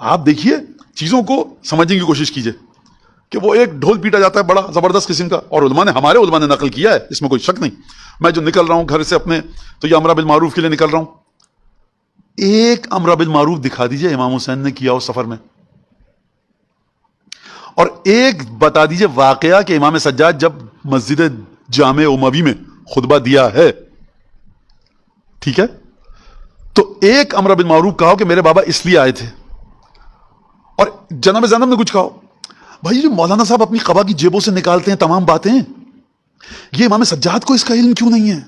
आप देखिए, चीजों को समझने की कोशिश कीजिए कि वो एक ढोल पीटा जाता है बड़ा जबरदस्त किस्म का, और हमारे उलमा ने नकल किया है, इसमें कोई शक नहीं। मैं जो निकल रहा हूं घर से अपने, तो ये अमरा बिल मारूफ के लिए निकल रहा हूं। एक अमरा बिल मारूफ दिखा दीजिए इमाम हुसैन ने किया उस सफर में, और एक बता दीजिए वाकया कि इमाम सज्जाद जब मस्जिद जामे उमवी में खुतबा दिया है, ठीक है, तो एक अमरा बिल मारूफ कहो कि मेरे बाबा इसलिए आए थे, और जनाब ज़ैनब ने कुछ कहो। भाई जो मौलाना साहब अपनी कबा की जेबों से निकालते हैं तमाम बातें, ये इमाम सज्जाद को इसका इल्म क्यों नहीं है?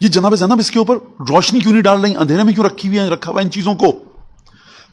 ये जनाब ज़ैनब इसके ऊपर रोशनी क्यों नहीं डाल रही, अंधेरे में क्यों रखा हुआ इन चीजों को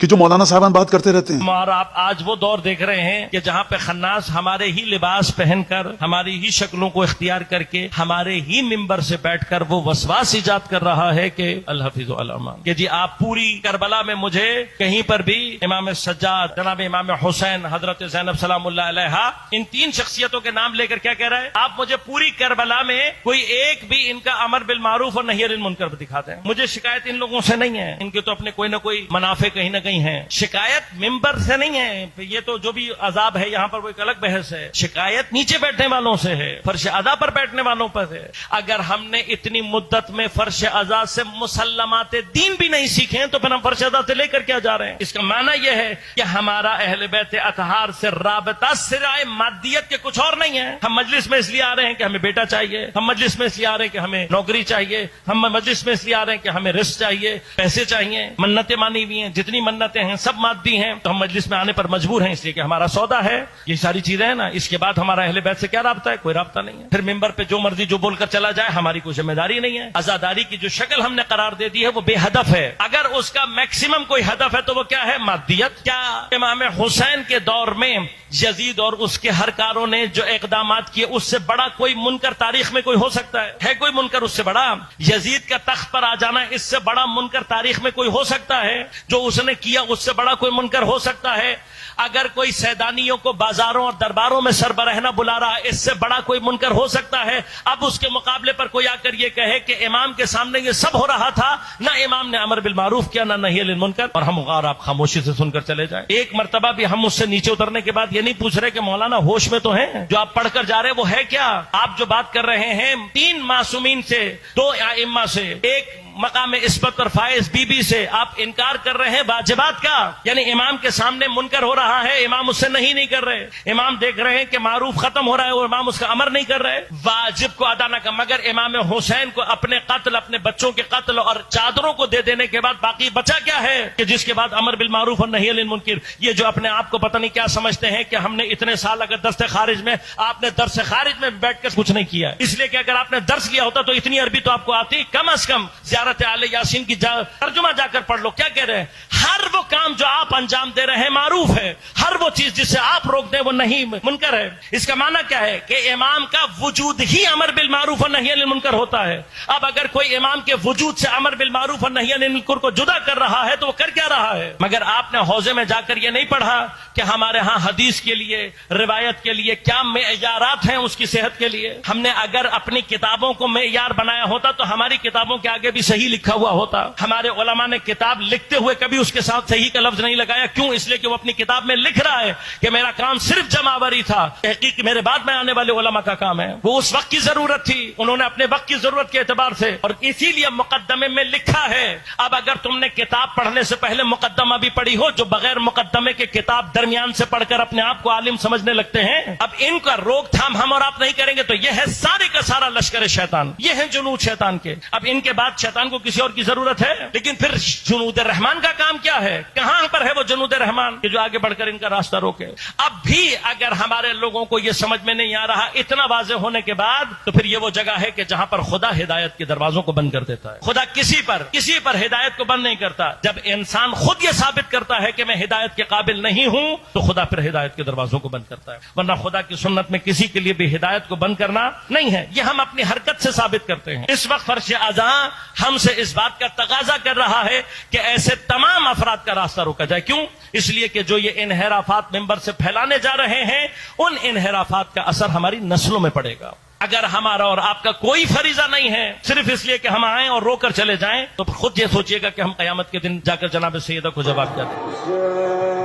कि जो मौलाना साहबान बात करते रहते हैं? और आप आज वो दौर देख रहे हैं कि जहाँ पे खन्नास हमारे ही लिबास पहनकर, हमारी ही शक्लों को इख्तियार करके, हमारे ही मिंबर से बैठकर वो वसवास इजाद कर रहा है कि अल हफीज अल अमान, कि जी आप पूरी करबला में मुझे कहीं पर भी इमाम सज्जाद, जनाब इमाम हुसैन, हजरत ज़ैनब सलामुल्लाह अलैहा, इन तीन शख्सियतों के नाम लेकर क्या कह रहा है? आप मुझे पूरी करबला में कोई एक भी इनका अमर बिल मारूफ और नही अनिल मुनकर दिखाते हैं। मुझे शिकायत इन लोगों से नहीं है, इनके तो अपने कोई ना कोई मुनाफे कहीं ना कहीं है। शिकायत मिंबर से नहीं है, ये तो जो भी अजाब है यहाँ पर वो एक अलग बहस है। शिकायत नीचे बैठने वालों से है, फर्श अदा पर बैठने वालों पर है। अगर हमने इतनी मुद्दत में फर्श अदा से मुसल्लमात दीन भी नहीं सीखे हैं, तो फिर हम फर्श अदा से लेकर क्या जा रहे हैं? इसका माना यह है कि हमारा अहले बैत अतहार से राबता सिराए मादियत के कुछ और नहीं है। हम मजलिस में इसलिए आ रहे हैं कि हमें बेटा चाहिए, हम मजलिस में इसलिए आ रहे हैं कि हमें नौकरी चाहिए, हम मजलिस में इसलिए आ रहे हैं कि हमें रिस्क चाहिए, पैसे चाहिए, मन्नतें मानी हुई हैं, जितनी मन्नतें हैं सब मादी हैं, तो हम मजलिस में आने पर मजबूर हैं इसलिए कि हमारा सौदा है। ये सारी चीजें हैं ना, इसके बाद हमारा अहले बैत से क्या राब्ता है? कोई राब्ता नहीं है। फिर मिंबर पे जो मर्जी जो बोलकर चला जाए, हमारी कोई जिम्मेदारी नहीं है। आजादारी की जो शक्ल हमने करार दे दी है वो बेहदफ है। अगर उसका मैक्सिमम कोई हदफ है तो वो क्या है? मादियत। क्या इमाम हुसैन के दौर में यजीद और उसके हरकारों ने जो इकदामात किए, उससे बड़ा कोई मुनकर तारीख में कोई हो सकता है? है कोई मुनकर उससे बड़ा? यजीद का तख्त पर आ जाना, इससे बड़ा मुनकर तारीख में कोई हो सकता है? जो उसने किया उससे बड़ा कोई मुनकर हो सकता है? अगर कोई सैदानियों को बाजारों और दरबारों में सरबराहना बुला रहा है, इससे बड़ा कोई मुनकर हो सकता है? अब उसके मुकाबले पर कोई आकर ये कहे कि इमाम के सामने ये सब हो रहा था, ना इमाम ने अमर बिल मारूफ किया, ना नही अनिल मुनकर, और हम और आप खामोशी से सुनकर चले जाएं। एक मर्तबा भी हम उससे नीचे उतरने के बाद ये नहीं पूछ रहे कि मौलाना होश में तो हैं? जो आप पढ़कर जा रहे हैं वो है क्या? आप जो बात कर रहे हैं 3 मासूमीन से, 2 इम्मा से, एक मकाम इस्बत और फायज बीबी से आप इनकार कर रहे हैं वाजिबात का। यानी इमाम के सामने मुनकर हो रहा है, इमाम उससे नहीं कर रहे। इमाम देख रहे हैं कि मारूफ खत्म हो रहा है और इमाम उसका अमर नहीं कर रहे। वाजिब को अदा न कर, मगर इमाम हुसैन को अपने कत्ल, अपने बच्चों के कत्ल और चादरों को दे देने के बाद बाकी बचा क्या है कि जिसके बाद अमर बिल मारूफ और नही अनिल मुनकर। ये जो अपने आप को पता नहीं क्या समझते हैं कि हमने इतने साल, अगर दर्स खारिज में, आपने दर्स खारिज में बैठकर कुछ नहीं किया, इसलिए कि अगर आपने दर्स लिया होता तो इतनी अरबी तो आपको आती, कम अज कम आले यासीन की तर्जुमा जाकर पढ़ लो। क्या कह रहे हैं? हर वो काम जो आप अंजाम दे रहे हैं मारूफ है, हर वो चीज जिसे आप रोक दें वो नहीं मुनकर है। इसका माना क्या है कि इमाम का वजूद ही अमर बिल मारूफ और नही अनिल मुनकर होता है। अब अगर कोई इमाम के वजूद से अमर बिल मारूफ और नही अनिल मुनकर को जुदा कर रहा है तो वो कर क्या रहा है? मगर आपने हौजे में जाकर ये नहीं पढ़ा कि हमारे यहाँ हदीस के लिए, रिवायत के लिए क्या मेयारात हैं उसकी सेहत के लिए। हमने अगर अपनी किताबों को मेयार बनाया होता तो हमारी किताबों के आगे भी सही लिखा हुआ होता। हमारे उलमा ने किताब लिखते हुए कभी उसके साथ सही का लफ्ज नहीं लगाया। क्यों? इसलिए कि वो अपनी किताब में लिख रहा है कि मेरा काम सिर्फ जमावरी था, तहकीक मेरे बाद में आने वाले उलमा का काम है। वो उस वक्त की जरूरत थी, उन्होंने अपने वक्त की जरूरत के एतबार से, और इसीलिए मुकद्दमे में लिखा है। अब अगर तुमने किताब पढ़ने से पहले मुकद्दमा भी पढ़ी हो, जो बगैर मुकद्दमे के किताब दरमियान से पढ़कर अपने आप को आलिम समझने लगते हैं, अब इनका रोकथाम हम और आप नहीं करेंगे तो यह है सारे का सारा लश्कर शैतान, ये है जुनूद शैतान के। अब इनके बाद शैतान को किसी और की जरूरत है? लेकिन फिर जुनूद रहमान का काम क्या है? कहां पर है वो जुनूद रहमान कि जो आगे बढ़कर इनका रास्ता रोके? अब भी अगर हमारे लोगों को यह समझ में नहीं आ रहा इतना वाज़ेह होने के बाद, तो फिर ये वो जगह है कि जहां पर खुदा हिदायत के दरवाजों को बंद कर देता है। खुदा किसी पर हिदायत को बंद नहीं करता। जब इंसान खुद ये साबित करता है कि मैं हिदायत के काबिल नहीं हूं, तो खुदा फिर हिदायत के दरवाजों को बंद करता है। वरना खुदा की सुन्नत में किसी के लिए भी हिदायत को बंद करना नहीं है, यह हम अपनी हरकत से साबित करते हैं। इस वक्त फर्श अज़ा हमसे इस बात का तकाजा कर रहा है कि ऐसे तमाम अफराद का रास्ता रोका जाए। क्यों? इसलिए कि जो ये इनहराफात मिंबर से फैलाने जा रहे हैं, उन इनहराफात का असर हमारी नस्लों में पड़ेगा। अगर हमारा और आपका कोई फरीजा नहीं है, सिर्फ इसलिए कि हम आए और रोकर चले जाएं, तो खुद ये सोचिएगा कि हम कयामत के दिन जाकर जनाब सैयदा को जवाब क्या दें।